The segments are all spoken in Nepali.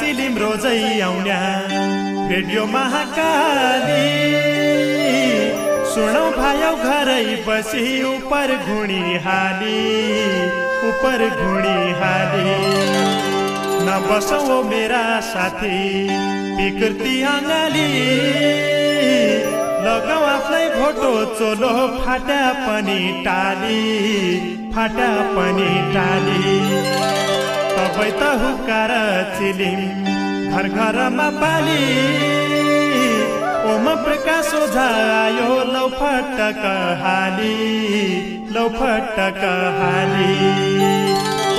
चिलिम रोजै आउन्या रेडियो महाकाली सुनौ भायौ घरै बसी उपर घुणी हाली नबसौ मेरा साथी विकृति अङ्गाली लगाउ आफ्नै भोटो चोलो फाटा पनि टाली तबै त हुक्कार चिलिम घर घरमा पाली ओम प्रकाश ओझा आयो लौ फटक हाली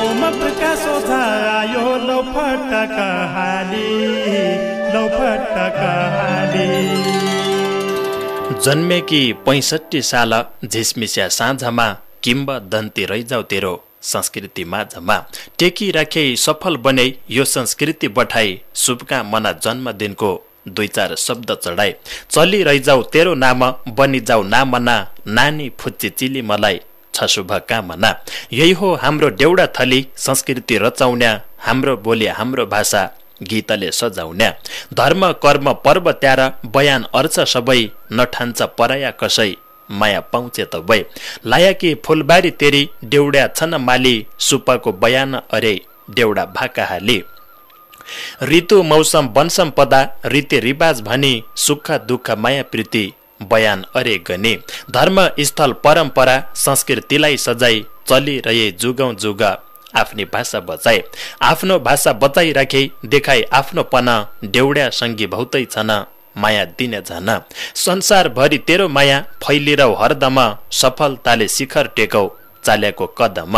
ओम प्रकाश ओझा आयो लौ फटक हाली जन्मेकी 65 साल झिसमिस्या साँझमा किम्बदन्ती रैजाउ तेरो संस्कृति माझमा टेकी राखे सफल बने यो संस्कृति बठाई शुभकामना जन्मदिनको 2-4 शब्द चढाए चली रैजाउ तेरो नाम बनि जाऊ नामना नानी फुच्ची चिली मलाई छ शुभकामना यही हो हाम्रो देउडा थली संस्कृति रचाउन्या हाम्रो बोली हाम्रो भाषा गीतले सजाउन्या धर्म कर्म पर्व त्यार बयान अर्थ सबै नठान्छ पराया कसै माया पाउँचे त भए लायकी फुलबारी तेरी देउडा छन माली सुपाको बयान अरे देउडा भाका हाली ऋतु मौसम वनसम पदा रीति रिवाज भनी सुख दुःख माया प्रीति बयान अरे गने धर्म स्थल परम्परा संस्कृतिलाई सजाई चलिरहे जुगौं जुग आफ्नी भाषा बचाए आफ्नो भाषा बचाइ राखे देखाई आफ्नो पना देउडा संगी बहुतै छन् माया दिने झन संसारभरि तेरो माया फैलिरौ हरदम सफलताले शिखर टेकौ चालेको कदम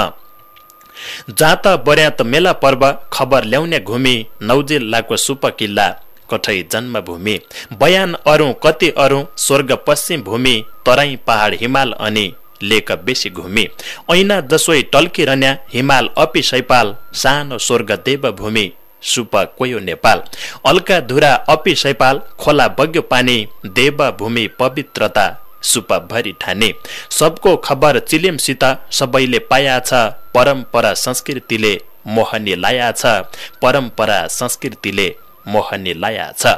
जात बर्यात मेला पर्व खबर ल्याउने घुमी 9 जिल्लाको सुपकिल्ला कठै जन्मभूमि बयान अरू कति अरू स्वर्ग पश्चिम भूमि तराई पहाड हिमाल अनि लेक बेसी घुमी ऐना जसोई टल्किरन्या हिमाल अपि सैपाल सानो स्वर्ग देवभूमि सुप कोयो नेपाल अल्का धुरा अपि सैपाल खोला बग्यो पानी देवभूमि पवित्रता सुप भरि ठाने सबको खबर चिलिमसित सबैले पाया छ परम्परा संस्कृतिले मोहनी लाया छ परम्परा संस्कृतिले मोहनी लाया छ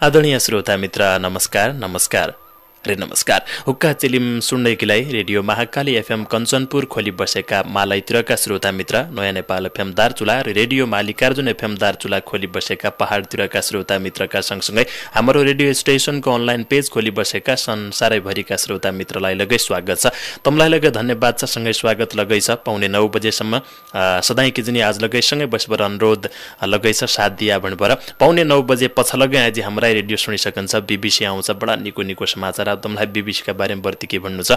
आदरणीय श्रोता मित्र नमस्कार रे नमस्कार हुक्का चिलिम सुन्दैकीलाई रेडियो महाकाली एफएम कञ्चनपुर खोली बसेका मालैतिरका श्रोता मित्र नयाँ नेपाल एफएम दार्चुला र रेडियो मालिकार्जुन एफएम दार्चुला खोली बसेका पहाडतिरका श्रोता मित्रका सँगसँगै हाम्रो रेडियो स्टेशनको अनलाइन पेज खोली बसेका संसारैभरिका श्रोता मित्रलाई लगै स्वागत छ तमलाई लगै धन्यवाद छ सँगै स्वागत लगै छ 9:45 बजेसम्म सधैँ कि जनी आज लगै सँगै बसबर अनुरोध लगै छ साथ दिया भणबर 9:45 बजे पछि लगै आज हाम्रो रेडियो सुनिसकन्छ बीबीसी आउँछ बडा निको समाचार तमलाई बीबीसी का बारेमा बर्ती के भन्नु छ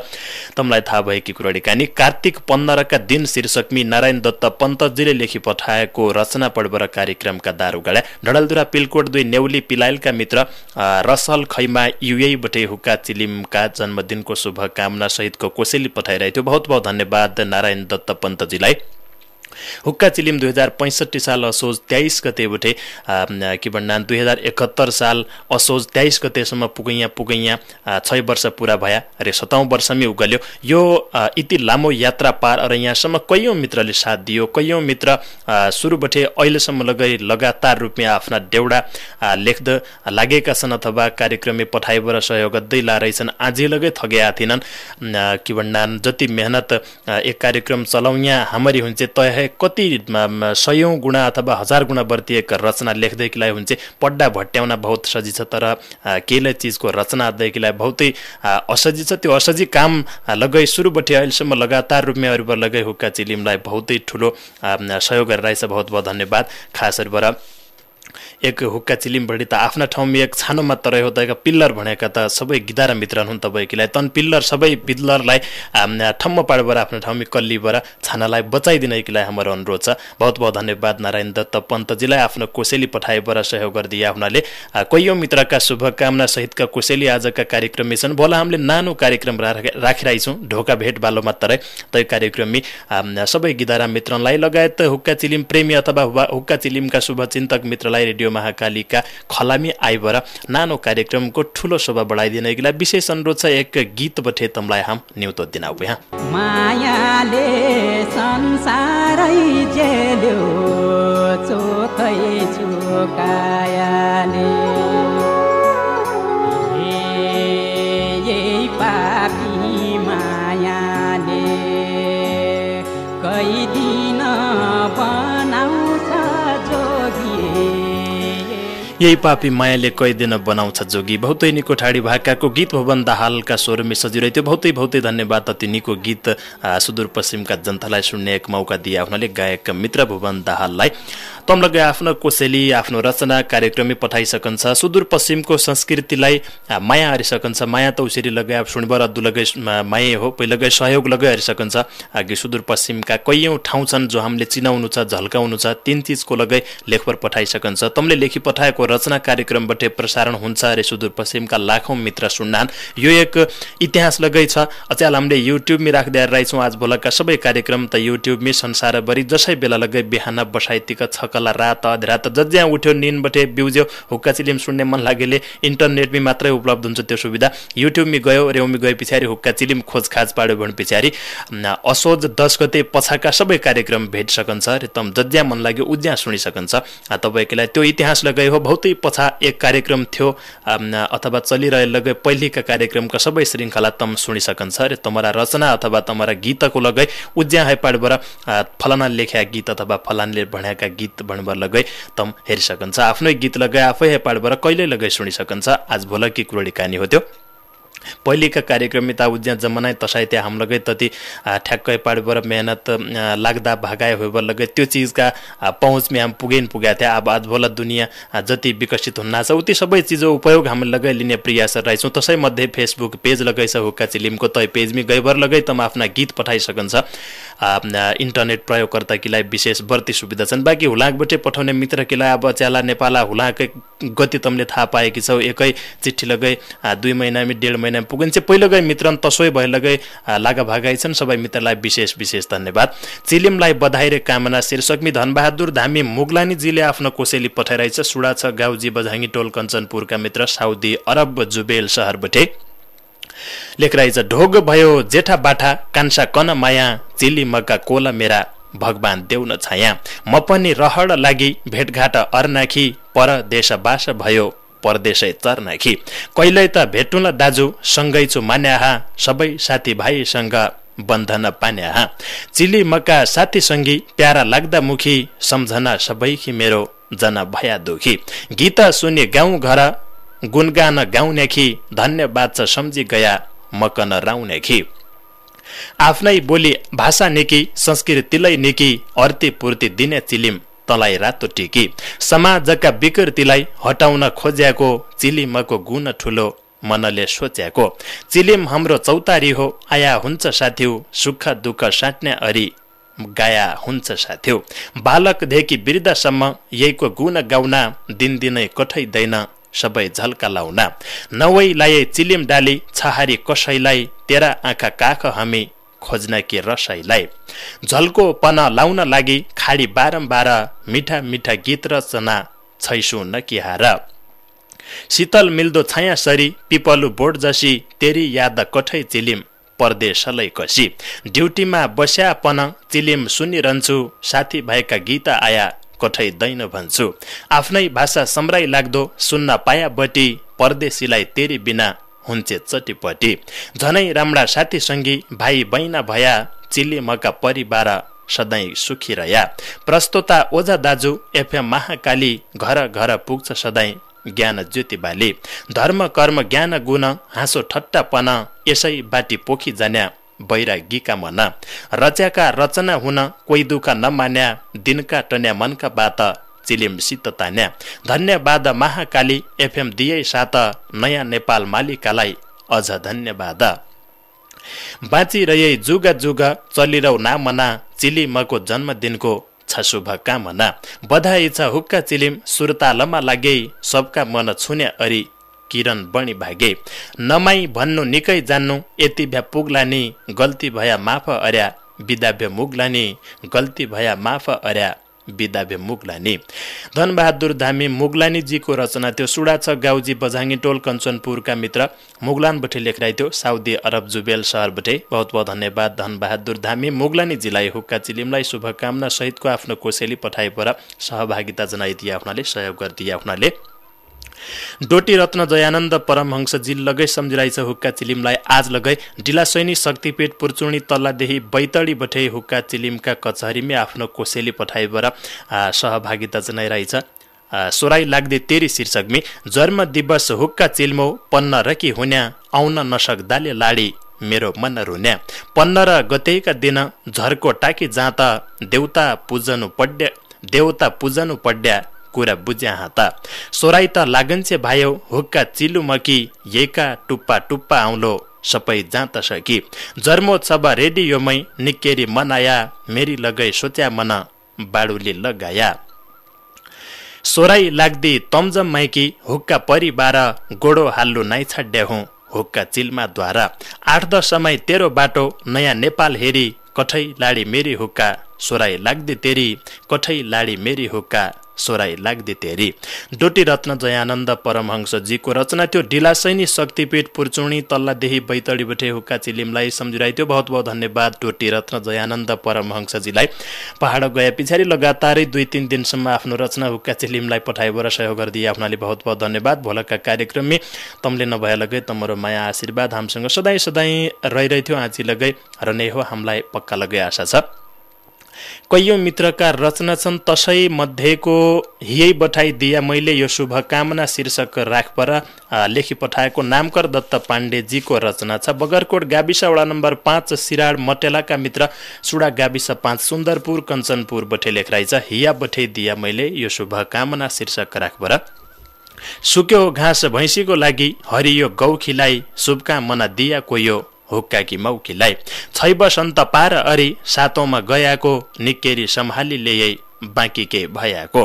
तमलाई थाहा भएकी कुराडी कानी कार्तिक 15 का दिन शीर्षकमी नारायण दत्त पन्तजीले लेखी पठाएको रचना पढबर कार्यक्रमका दारुगाडा डडलदुरा पिलकोट 2 नेउली पिलाइलका मित्र रसल खैमा युए बटे हुक्का चिलिमका जन्मदिनको शुभकामना सहितको कोसेली पठाइरहेको थियो बहुत बहुत धन्यवाद नारायण दत्त पन्तजीलाई हुक्का चिलिम 2065 साल असोज 23 गते बटे के भन्नान 2071 साल असोज 23 गतेसम्म पुगैया 6 वर्ष पूरा भया रे 7औं वर्षमै उगल्यो यो इति लामो यात्रा पार अरे यहाँसम्म कयौं मित्रले साथ दियो कयौं मित्र सुरुबटे अहिलेसम्म लगातार रूपमा आफ्ना देउडा लेख्द लागेका छन् अथवा कार्यक्रममा पठाइबर सहयोग गर्दै लारहेछन् आजै लगै थगेका थिएनन् के भन्नान जति मेहनत एक कार्यक्रम चलाउन्या हामरी हुन्छ तय कति 100 गुणा अथवा 1000 गुणा बढी एक रचना लेख्दैकीलाई हुन्छ पड्डा भट्याउन बहुत सजिलो छ तर केले चीजको रचना दैकीलाई बहुतै असजिलो छ त्यो असजिलो काम लगै सुरुबटे अहिलेसम्म लगातार रूपमा अरुबर लगै हुक्का चिलिमलाई बहुतै ठुलो सहयोग गरिरहेछ बहुत बहुत धन्यवाद खास गरेर एक हुक्का चिलिम बढी त आफ्ना ठाउँमा एक छानो मात्र रह्यो तका पिल्लर भनेका त सबै गिदारा मित्र हुन् तपाईकीलाई तन पिल्लर सबै पिल्लरलाई ठम्म पाडबर आफ्नो ठाउँमा कल्लीबर छानालाई बचाइदिनैकीलाई हाम्रो अनुरोध छ बहुत बहुत धन्यवाद नारायण दत्त पन्तजीलाई आफ्नो कोसेली पठाइबर सहयोग गरिदिए आफ्नाले कयौं मित्रका शुभकामना सहितका कोसेली आजका कार्यक्रममा छन् बोला हामीले नानो कार्यक्रम राखिरहेछौं ढोका भेट बालो मात्रै तै कार्यक्रममी सबै गिदारा मित्रलाई लगायत हुक्का चिलिम प्रेमी अथवा हुक्का चिलिमका शुभचिन्तक मित्रलाई रेडियो महाकालीका खलामी आइबर नानो कार्यक्रमको ठुलो शोभा बढाइदिनैलाई विशेष अनुरोध छ एक गीत बठे तमलाई हम न्युतो दिनाउ यहाँ मायाले संसारै जेल्यो चोत खै चुकायाले यही पापी मायाले कै दिन बनाउँछ जोगी यही पापी मायाले कै दिन बनाउँछ जोगी। बहुतै निको ठाडी भाकाको गीत भवन दाहालका स्वरमे सजिरहेको थियो। बहुतै बहुतै धन्यवाद। अति निको गीत सुदूरपश्चिमका जनतालाई सुन्ने एक मौका दिए आफ्नाले गायक मित्र भुवन दाहाललाई। तम लगे आफ्नो कोसेली आफ्नो रचना कार्यक्रममै पठाइसकन्छ। सुदूरपश्चिमको संस्कृतिलाई माया हरिसकन्छ। माया त उसरी लगे सुनबर अद्दु लगे माया हो पहिला गए सहयोग लगे हरिसकन्छ। आगे सुदूरपश्चिमका कैयौं ठाउँ छन् जो हामीले चिनाउनु छ झल्काउनु छ तीन चीजको लगे लेखपर पठाइसकन्छ। तमले लेखी पठाएको रचना कार्यक्रमबाट प्रसारण हुन्छ अरे सुदूरपश्चिमका लाखौं मित्र सुन्नान्। यो एक इतिहास लगै छ। अचाल हामीले युट्युबमै राख्दै रहेछौँ। आज भोलका सबै कार्यक्रम त युट्युबमै संसारभरि जसै बेला लगै बिहान बसाइतिका छकला रात अधरात जज्या उठ्यो निनबटे बिउज्यो हुक्का चिलिम सुन्ने मन लागेले इन्टरनेटमै मात्रै उपलब्ध हुन्छ त्यो सुविधा। युट्युबमै गयो रेउमी गए पछाडि हुक्का चिलिम खोजखाज पाड्यो भने पछाडि असोज 10 गते पछाका सबै कार्यक्रम भेट्सकन्छ रे तम जज्या मन लाग्यो उज्या सुनिसकन्छ। तपाईलाई त्यो इतिहास लगै हो। बहुतै पछा एक कार्यक्रम थियो अथवा चलिरहे लगे पहिलेका कार्यक्रमका सबै श्रृङ्खला तम सुनिसकन्छ रे तमरा रचना अथवा तमरा गीतको लगै उज्या है पाडबर फलाना लेख्या गीत अथवा फलानले भण्याका गीत भणबर लगै तम हेरिसकन्छ। आफ्नै गीत लगै आफै है पाडबर कहिले लगै सुनिसकन्छ। आज भोलकी कुरोडी कहानी हो त्यो। पहिलेका कार्यक्रम त उज्या जमाना तसाइ त्यहाँ हम लगै तति ठ्याक्कै पाडबर मेहनत लाग्दा भागाए होइबर लगै त्यो चीजका पहुँचमे हम पुगेन पुग्या थिए। अब आज भोला दुनियाँ जति विकसित हुन्न छ उति सबै चीज उपयोग हम लगै लिने प्रयास रहेछौँ। तसै मध्ये फेसबुक पेज लगैछ हुक्का चिलिमको तै पेजमै गइबर लगै तम आफ्ना गीत पठाइसकन्छ। इन्टरनेट प्रयोगकर्ताकीलाई विशेष बढ्ती सुविधा छन्। बाँकी हुलाकबाटै पठाउने मित्रकीलाई अब च्याला नेपाला हुलाकै गति तमले थाहा पाएकी छौ। एकै चिठी लगै 2 महिनामै 1.5 महिना पुगिन्छ। पहिलो गए मित्रन तसोइ भए लगै लागा भागाइ छन्। सबै मित्रलाई विशेष विशेष धन्यवाद। चिलिमलाई बधाई रे कामना शीर्षकमी धनबहादुर धामी मुगलानीजीले आफ्नो कोसेली पठाइरहेछ। सुडा छ गाउँजी बझाङ्गी टोल कञ्चनपुरका मित्र साउदी अरब जुबेल शहरबाटै लेखरहेछ। ढोग भयो जेठा बाठा कान्सा कन माया चिली मका कोला मेरा भगवान देउन छाया म पनि रहड लागि भेटघाट अर्नाखी परदेश बास भयो परदेशै चर्नाखी कहिल्यै त भेटुला दाजु सँगै छु मान्याहा सबै साथी भाइसँग बन्धन पान्याहा चिली मका साथी संगी प्यारा लाग्दा मुखी सम्झना सबैकी मेरो जना भया दुखी गीत सुने गाउँ घर गुनगान गाउनेखी धन्यवाद छ सम्झी गया मकन राउनेखी आफ्नै बोली भाषा निकी संस्कृतिलाई निकी अर्ती पूर्ति दिने चिलिम तलाई रातो टिकी समाजका विकृतिलाई हटाउन खोज्याको चिलिमको गुण ठुलो मनले सोच्याको चिलिम हाम्रो चौतारी हो आया हुन्छ साथ्यौ सुख दुःख साट्ने अरी गाया हुन्छ साथ्यौ बालकदेखि वृद्धसम्म यहीको गुण गाउना दिनदिनै कठैदैन सबै झल्का लाउना नवै लाए चिलिम डाली छहारी कसैलाई तेरा आँखा काख हामी खोज्न के रसाईलाई झल्को पन लाउन लागि खाडी बारम्बार मिठा मिठा गीत रचना छैसु नकिहार शीतल मिल्दो छाया सरी पिपलु बोट जसी तेरी याद कठै चिलिम परदेशलै कसी ड्युटीमा बस्या पन चिलिम सुनिरहन्छु साथी भाइका गीत आया कठै दैन भन्छु आफ्नै भाषा सम्राई लाग्दो सुन्न पाया बटी परदेशीलाई तेरी बिना हुन्छे चटीपटी झनै राम्रा साथी संगी भाइ बहिना भया चिलिमका परिवार सधैँ सुखी रह्या प्रस्तोता ओझा दाजु एफएम महाकाली घर घर पुग्छ सधैँ ज्ञान ज्योति बाली धर्म कर्म ज्ञान गुण हाँसो ठट्टापन यसै बाटी पोखी जान्या बैरागीका मन रच्याका रचना हुन कोही दुःख नमान्या दिनका टन्या मनका बात चिलिम सित तान्या धन्यवाद महाकाली एफएम दिए साथ नयाँ नेपाल मालिकालाई अझ धन्यवाद बाँचिरहे जुग जुग चलिरहु नामना चिलिमको जन्मदिनको छ शुभकामना बधाई छ हुक्का चिलिम सुरतालमा लागे सबका मन छुने अरी किरण बणी भागे नमाई भन्नु निकै जान्नु यति भ्या पुग्लानी गल्ती भया माफ अर्या बिदा भ्या मुग्लानी गल्ती भया माफ अर्या बिदाबे मुगलानी। धनबहादुर धामी मुगलानीजीको रचना त्यो। सुडा छ गाउजी बझाङ्गी टोल कञ्चनपुरका मित्र मुगलान बठे लेखराइ थियो साउदी अरब जुबेल शहर बठे। बहुत बहुत धन्यवाद धनबहादुर धामी मुगलानीजीलाई हुक्का चिलिमलाई शुभकामना सहितको आफ्नो कोसेली पठाए पर सहभागिता जनाइदिए आफ्नाले सहयोग गरिदिए आफ्नाले। डोटी रत्न दयानन्द परमहंसजी लगै सम्झिरहेछ हुक्का चिलिमलाई आज लगै डिलासैनी शक्तिपीठ पुर्चुणी तल्लादेखि बैतडी बठे हुक्का चिलिमका कचहरीमै आफ्नो कोसेली पठाएबर सहभागिता जनाइरहेछ। सोराई लाग्दे तेरी शीर्षकमी जन्म दिवस हुक्का चिल्मो पन्न रकी हुन्या आउन नसक्दाले लाडी मेरो मन रुन्या। 15 गतेका दिन झर्को टाकी जाँता देउता पूजनु पड्या कुरा बुझ्या हाता। सोराई त लागन्छे भाइयो हुक्का चिलु मकी येका टुप्पा टुप्पा आउलो सबै जाँत सकी। जन्मोत्सव रेडियोमै निक्केरी मनाया मेरी लगै सोच्या मन बाडुले लगाया। सोराई लाग्दी तम्जम माइकी हुक्का परिवार गोडो हाल्लु नाइ छाड्या हुँ हुक्का चिल्मा द्वारा। 8-10 समय तेरो बाटो नयाँ नेपाल हेरी कठै लाडी मेरी हुक्का सोराई लाग्दी तेरी कठै लाडी मेरी हुक्का सोराई लाग्दी तेरी। डोटी रत्न दयानन्द परमहंसजीको रचना त्यो। डिलासैनी शक्तिपीठ पुर्चुणी तल्लादेखि बैतडी बठे हुक्का चिलिमलाई सम्झिरहेको थियो। बहुत बहुत धन्यवाद डोटी रत्न दयानन्द परमहंसजीलाई। पहाड गए पछाडि लगातारै 2-3 दिनसम्म आफ्नो रचना हुक्का चिलिमलाई पठाएबर सहयोग गरिदिए आफ्नाले बहुत बहुत धन्यवाद। भोलका कार्यक्रममा तमले नभए लगै तमरो माया आशीर्वाद हामीसँग सधैँ सधैँ रहिरहेथ्यो आजी लगै र नै हो हामीलाई पक्का लगै आशा छ। कैयौं मित्रका रचना छन् तसै मध्येको हियै बठाई दिया मैले यो शुभकामना शीर्षक राख पर लेखी पठाएको नामकर दत्त पाण्डेजीको रचना छ। बगरकोट गाविस वडा नम्बर 5 सिराड मटेलाका मित्र सुडा गाविस 5 सुन्दरपुर कञ्चनपुर बठे लेखराइछ हिया बठे दिया मैले यो शुभकामना शीर्षक राख पर। सुक्यो घाँस भैँसीको लागि हरियो गौ खिलाई शुभकामना दिया कोयो हुक्काकी मौकीलाई। छैब सन्त पार अरी सातौँमा गयाको निक्केरी सम्हाली ल्याए बाँकी के भयाको।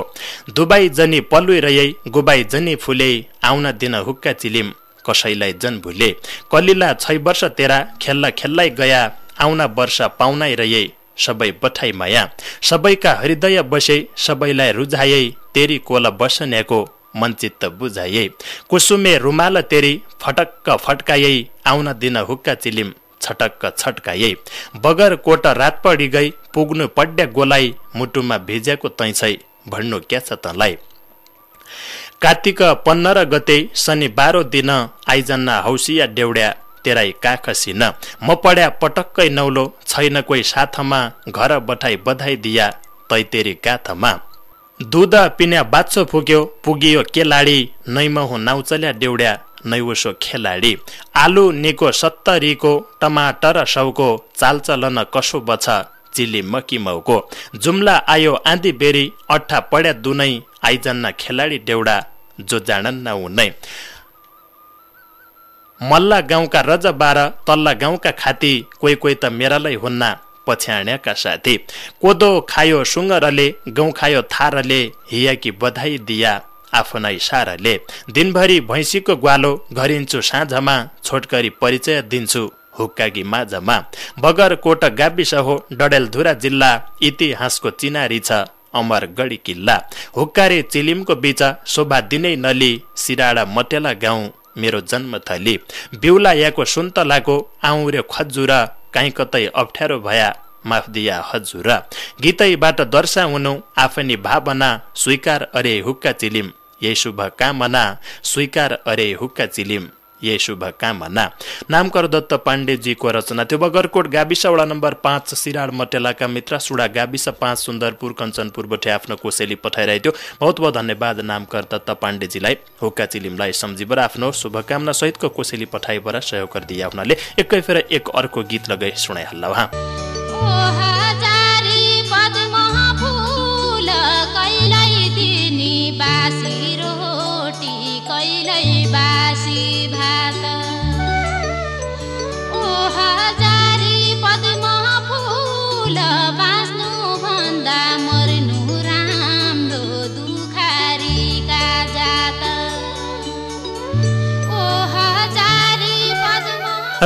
दुबाई जनी पल्लुई रहे गुबाई जनी फुले आउन दिन हुक्का चिलिम कसैलाई जन भुले। कलिला 6 वर्ष तेरा खेल्ला खेल्लै गया आउन वर्ष पाउनै रहे सबै बठाई माया। सबैका हृदय बसे सबैलाई रुझाए तेरी कोला बसन्याको मनचित्त बुझाए। कुसुमे रुमाल तेरी फटक्क फटकाए आउन दिन हुक्का चिलिम छटक्क छटकाए। बगर कोट रात पडी गई पुग्नु पड्या गोलाई मुटुमा भिजेको तैछै भन्नु क्या छ तँलाई। कार्तिक 15 गते शनिबार दिन आइजन्ना हौसिया डेउड्या तेराई काख सिन। म पड्या पटक्कै नौलो छैन कोही साथमा घर बठाई बधाई दिया तै तेरी गाथमा। दूध पिन्या बाछो फुक्यो पुगियो केलाडी नैमहु नाउचल्या डेउड्या नैवसो खेलाडी। आलु निको 70 टमाटर सौको चालचलन कसो बछ चिली मकी मौको। जुम्ला आयो आँधी बेरी अट्ठा पड्या दुनै आइजन्ना खेलाडी डेउडा जो जानन्न उनै। मल्ला गाउँका रज 12 तल्ला गाउँका खाती कोही कोही त मेरालाई हुन्ना पछ्याण्याका साथी। कोदो खायो सुँगरले गहुँ खायो थारले हियाकी बधाई दिया आफ्नै सारले। दिनभरि भैँसीको ग्वालो घरिन्छु साँझमा छोटकरी परिचय दिन्छु हुक्काकी माझमा। बगरकोट गाविस हो डडेलधुरा जिल्ला इतिहासको चिनारी छ अमरगढी किल्ला। हुक्कारे चिलिमको बीच शोभा दिनै नली सिराडा मटेला गाउँ मेरो जन्मथली। बिउला याको सुन्तलाको आउँर्यो खजुर काहीँ कतै अप्ठ्यारो भया माफ दिया हजुर। गीतैबाट दर्शा हुनु आफ्नी भावना स्वीकार अरे हुक्का चिलिम यही शुभकामना स्वीकार अरे हुक्का चिलिम यही शुभकामना। नामकर दत्त पाण्डेजीको रचना थियो। बगरकोट गाविस वडा नम्बर 5 सिराड मटेलाका मित्र सुडा गाविस 5 सुन्दरपुर कञ्चनपुर बठे आफ्नो कोसेली पठाइरहेको थियो। बहुत बहुत धन्यवाद नामकर दत्त पाण्डेजीलाई। हुक्का चिलिमलाई सम्झिबर आफ्नो शुभकामना सहितको कोसेली पठाइबर सहयोग गरिदिए आफ्नाले एकै फेर एक अर्को गीत लगाई सुनाइहाल्ला उहाँ।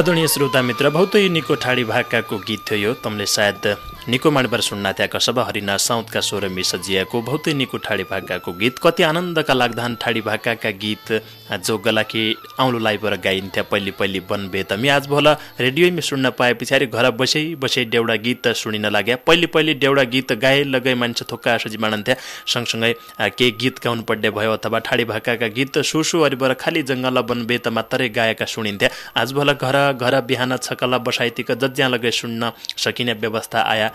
आदरणीय श्रोता मित्र बहुतै निको ठाडी भाकाको गीत थियो यो। तमले सायद निको माणबर सुन्ना थ्या कसबा हरिना साउथका स्वर मिसजियाको बहुतै निको ठाडी भाकाको गीत। कति आनन्दका लाग्दान ठाडी भाकाका गीत जो गलाकी आउलोलाई बर गाइन्थ्या पहिले पहिले बनबे त मी आज भोल रेडियोमै सुन्न पाए पछाडि घर बसै बसै देउडा गीत सुनिन लाग्या। पहिले पहिले देउडा गीत गाए लगै मान्छे थोक्का सजी मानन्थ्या, सँगसँगै केही गीत गाउनु पर्ने भयो अथवा ठाडी भाकाका गीत सुसु अरिबर खाली जङ्गल बनबे त मात्रै गाएका सुनिन्थ्या। आज भोल घर बिहान छकला बसाइतिक जज्या लगे सुन्न सकिने व्यवस्था आया।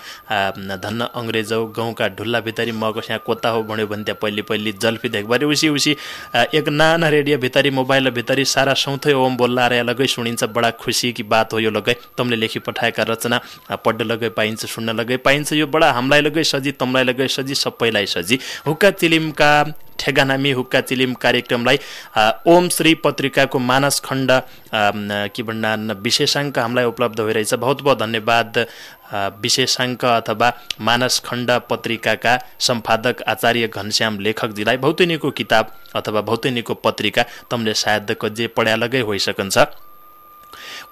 धन्न अंग्रेजौ गाउँका ढुल्ला भितरी मको यहाँ कोता हो भन्यो भन्थ्या। पहिले पहिले जल्फी देखबारी उसी एक नाना रेडियो भितरी मोबाइल भितरी सारा सौथै ओम बोल्ला रे लगै सुनिन्छ। बडा खुसी की बात हो यो लगै। तमले लेखी पठाएका रचना पढ्न लगै पाइन्छ, सुन्न लगै पाइन्छ। यो बडा हामीलाई लगै सजी, तमलाई लगै सजी, सबैलाई सजी। हुक्का चिलिमका ठेगानामी हुक्का चिलिम कार्यक्रमलाई ओम श्री पत्रिकाको मानस खण्ड के भन्ना विशेषाङ्क हामीलाई उपलब्ध भइरहेछ। बहुत बहुत धन्यवाद विशेषाङ्क अथवा मानस खण्ड पत्रिकाका सम्पादक आचार्य घनश्याम लेखकजीलाई। बहुतै निको किताब अथवा बहुतै निको पत्रिका, तमले सायद कजे पढ्या लगै होइसकन्छ।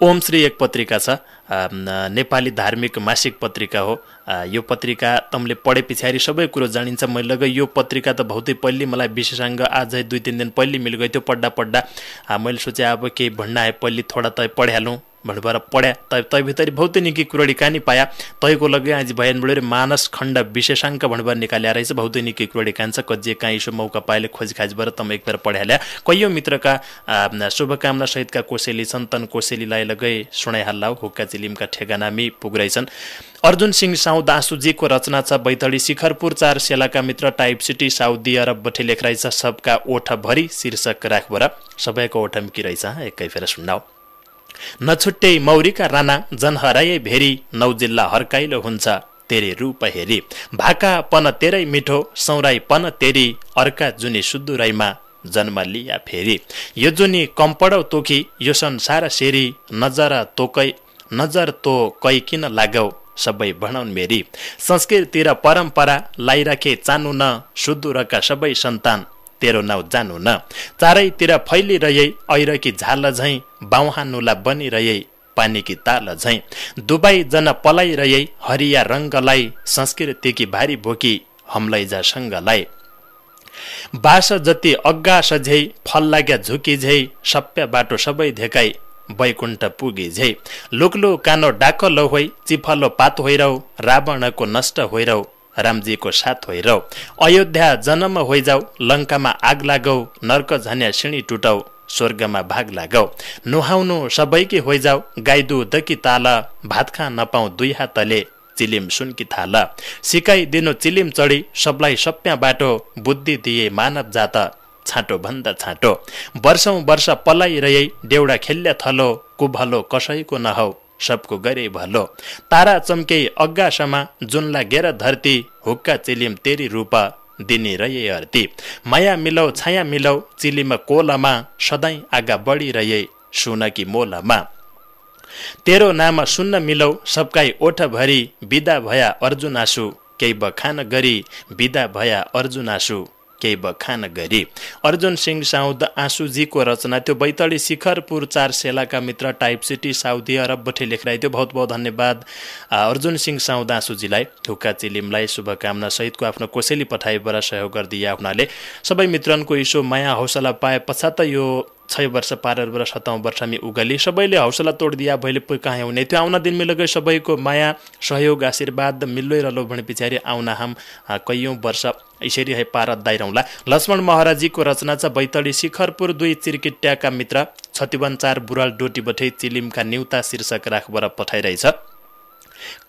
ओम श्री एक पत्रिका छ, नेपाली धार्मिक मासिक पत्रिका हो। यो पत्रिका तमले पढे पछाडि सबै कुरो जानिन्छ। मैले लगै यो पत्रिका त बहुतै पहिले मलाई विशेषाङ्ग आजै 2-3 दिन पहिले मिल गयो। त्यो पढ्दा मैले सोचे अब केही भन्न आए पहिले थोडा तै पढ्यालौँ भन्नुभएर पढ्या। तै भित्री बहुतै निकै कुरोडी कहानी पाया। तैको लगै आज भएन बढेर मानस खण्ड विशेषाङ्क भन्नुभएर निकाल्या रहेछ। बहुतै निकै कुरोडी कान्छ कजे काहीँ यसो मौका पाएले खोजखाजबाट तम एक बेर पढ्याल्या। कैयौँ मित्रका शुभकामना सहितका कोसेली छन्। तन कोसेलीलाई लगै सुनाइहाल्लाउ हुक्का चिलिमका ठेगानामी पुग्दैछन्। अर्जुन सिंह साउद आँसुजीको रचना छ बैतडी शिखरपुर 4 सेलाका मित्र टाइप सिटी साउदी अरब बठे लेख रहेछ। सबका ओठ भरि शीर्षक राखबर सबैको ओठम कि रहेछ एकै फेर सुन्नाऊ। नछुट्टै मौरीका राना जनहराए भेरी 9 जिल्ला हर्काइलो हुन्छ तेरे रूप हेरी। भाका पन तेरै मिठो सौराई पन तेरी अर्का जुनी सुदुराईमा जन्म लिया फेरी। यो जुनी कम्पडौ तोकी यो संसार सेरी नजर तो कै किन लागौ सबै भणाउन् मेरी। संस्कृति र परम्परा लाइराखे चानु न सुदूरका सबै सन्तान तेरो नाउँ जानु न। चारैतिर फैलिरहे ऐरकी झाल झैँ बाउहानुला बनिरहे पानीकी ताल झैँ। दुबाई जन पलाइरहे हरिया रङ्गलाई संस्कृतिकी भारी बोकी हमलाई जा सङ्गलाई। बास जति अग्गा सझै फल लाग्या झुकी झै सप्य बाटो सबै धेकाई बैकुण्ठ पुगी झै। लुक्लु कानो डाक लौहै चिफलो पात होइरौ रावणको नष्ट होइरौ रामजीको साथ होइरौ। अयोध्या जन्म होइजाऊ लङ्कामा आग लागौ नर्क झन्या सिँढी टुटाउ स्वर्गमा भाग लागौ। नुहाउनु सबैकी होइजाऊ गाई दुधकी ताल भात खा नपाऊ 2 हातले चिलिम सुनकी थाल। सिकाइदिनु चिलिम चढी सबलाई सप्या बाटो बुद्धि दिए मानव जात छाँटो भन्दा छाँटो। वर्षौं वर्ष पलाइरहे देउडा खेल्ल्या थलो कुभलो कसैको नहौ सबको गरे भलो। तारा चम्के अग्गासमा जुन लागेर धरती हुक्का चिलिम तेरी रूप दिनी रहे अर्ती। माया मिलौ छाया मिलौ चिलिम कोलमा सधैँ आगा बढिरहे सुनकी मोलमा। तेरो नाम सुन्न मिलौ सबकाई ओठ भरी बिदा भया अर्जुन आँसु केही बखान गरी बिदा भया अर्जुन आँसु केही बखान गरी। अर्जुन सिंह साउद आँसुजीको रचना त्यो बैतडी शिखरपुर 4 सेलाका मित्र टाइप सिटी साउदी अरब बठे लेखराइ थियो। बहुत बहुत धन्यवाद अर्जुन सिंह साउद आँसुजीलाई। हुक्का चिलिमलाई शुभकामना सहितको आफ्नो कोसेली पठाइबाट सहयोग गरिदिए हुनाले सबै मित्रनको यसो माया हौसला पाए पछात यो 6 वर्ष पार 7औं वर्षमी उगली सबैले हौसला तोडिदिया भइले कहाँ हुने त्यो आउन दिन मिलगै सबैको माया सहयोग आशीर्वाद मिल्दै रहलो भने पछाडि आउन हम कैयौं वर्ष यसरी है पार दाइरौँला। लक्ष्मण महाराजीको रचना छ बैतडी शिखरपुर 2 चिरकिट्याका मित्र 56 बुराल डोटी बठे चिलिमका न्यूता शीर्षक राखबर पठाइरहेछ।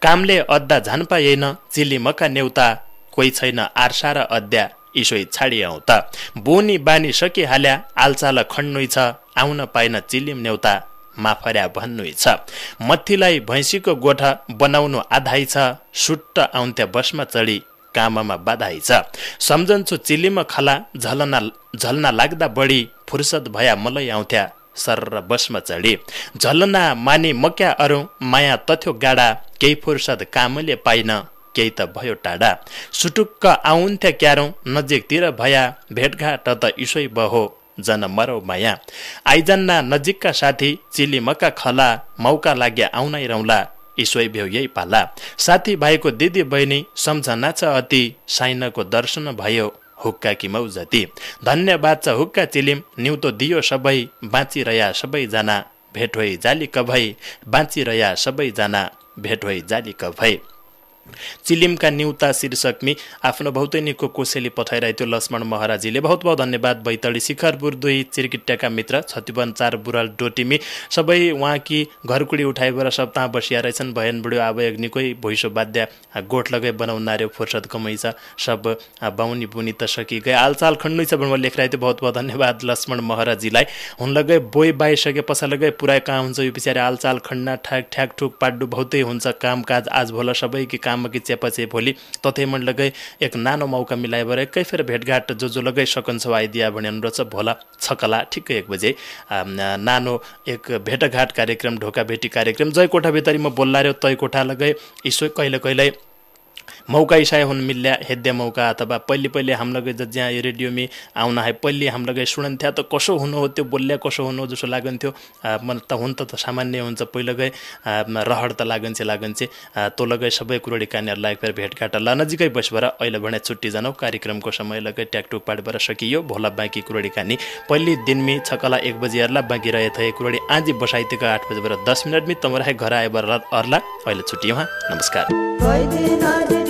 कामले अद्दा झान पाएन चिलिमका न्यूता कोही छैन आर्सा र अद्या इसोई छाडी आउँता। बोनी बानी सकिहाल्या आलचाल खण्नुइ छ आउन पाइन चिलिम न्यूता माफर्या भन्नुइ छ। मत्थीलाई भैँसीको गोठा बनाउनु आधाई छ सुट्ट आउँथ्या बसमा चढी काममा बाधाई छ। सम्झन्छु चिलिम खला झल्ना लाग्दा बढी फुर्सद भया मलाई आउँथ्या सर्र बसमा चढी। झल्ना माने मक्या अरू माया तथ्यो गाडा केही फुर्सद कामले पाइन केही त भयो टाढा। सुटुक्क आउन्थ्या क्यारौं नजिकतिर भया भेटघाट त इसै बहो जन मरौ माया आइजन्ना नजिकका साथी चिलिमका खला मौका लाग्या आउनै रौला ईश्वै भ्यौ यही पाला साथी भाइको दिदी बहिनी सम्झना छ अति साइनको दर्शन भयो हुक्का कि मौजती धन्यवाद छ हुक्का चिलिम न्युतो दियो सबै बाँचिरह्या सबैजना भेट होइ जाली कभै बाँचिरह्या सबैजना भेट होइ जाली कभै चिलिमका न्युता शीर्षकमी आफ्नो भौतैनीको कोसेली पठाइरहेको थियो लक्ष्मण महराजीले। बहुत बहुत धन्यवाद। बैतडी शिखरपुर 2 चिरकिट्टाका मित्र छतिवन 4 बुराल डोटिमी सबै उहाँकी घरकुडी उठाइबर सप्ताह बसिया रहेछन्। भयन बुढ्यो आबयग निकै भुइसो बाध्य गोठ लगै बनाउनार्यो फुर्सद कमै छ सब बाउनी बुनी त सकी गए आलचाल खण्डै छ भनेर लेखिरहेको थियो। बहुत बहुत धन्यवाद लक्ष्मण महराजीलाई। हुन लगै बोइ बाइसके पछा लगै पुरै काम हुन्छ यो पछाडि आलचाल खण्डा ठ्याक ठुक पाड्डु बहुतै हुन्छ कामकाज आज भोल सबैकी कामकी चेपचे भोलि तथै मन लगै एक नानो मौका मिलाइबर एकै फेर भेटघाट जो लगै सकन्छ आइदिया भने अनुरोध छ। भोला छकला ठिक्कै 1 बजे नानो एक भेटघाट कार्यक्रम ढोका भेटी कार्यक्रम जय कोठा भित्री म बोल्लार्यो तय कोठा लगै इसो कहिले कहिले मौका इसाय हुन मिल्या हेद्या मौका अथवा पहिले हम लगे जहाँ यो रेडियोमी आउन है पहिले हम लगे सुनन्थ्या त कसो हुनु हो त्यो बोल्या कसो हुनु जस्तो लागन्थ्यो। मन त हुन त सामान्य हुन्छ पहिले गए रहर त लागन्छे तो लगे सबै कुरोडी कानीहरुलाई फेर भेटघाट ल नजिकै बसबर अहिले भने छुट्टी जानौ कार्यक्रमको समय लगे ट्याकटुक पाडबर सकियो। भोला बाँकी कुरोडी कानी पहिले दिनमी छकला 1 बजेहरुला बाँकी रहे थे कुरोडी आज बसाइतेको 8 बजेबर 10 मिनेटमी तमरा घर आएबर अरला अहिले छुट्टी। नमस्कार।